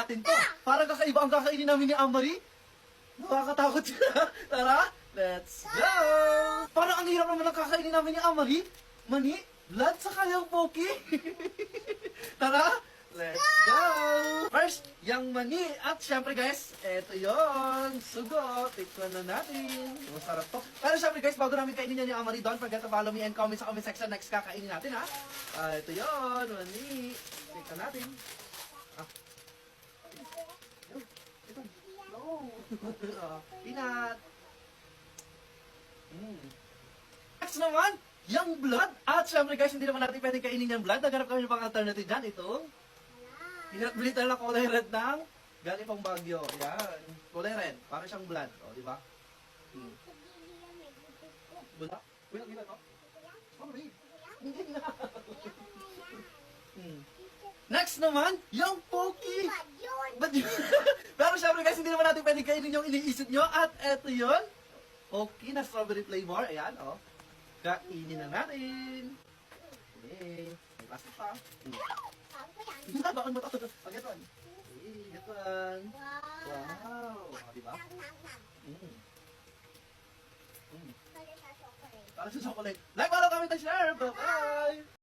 natin to. Parang kakaiba ang kakainin namin ni Amari. Nakakatakot siya. Tara, let's go! Parang ang hirap naman ang kakainin namin ni Amari. Mani, blood sa kayang poki. Tara, let's go! First, yung mani. At syempre guys, eto yon sugo. Tikman na natin. Masarap to. Pero syempre guys, bago namin kainin yan yung Amari, don't forget to follow me and comment sa comment section. Next kakainin natin ha. Ito yon mani. Tikman natin. Ito. No. Peanut. Next naman, yung blood. At syempre guys, hindi naman natin pwedeng kainin yung blood. Naghanap kami ng pang alternative dyan. Ito. Peanut butter na kulay red ng galing pang Baguio. Yan. Kulay red. Parang siyang blood. O, di ba? Bula? Wala, gila no? Oh, babe. Hindi na. Next naman, yung Poki. Ba't yun? Pero syempre guys, hindi naman natin pwedeng kainin yung iniisip nyo. At eto yun. Poki na strawberry flavor. Ayan, o. Kainin na natin. Okay. May plastic pa. Bakit mo ito? Pag ito. Ito. Wow. Diba? Para sa chocolate. Like, follow, comment, and share. Bye-bye!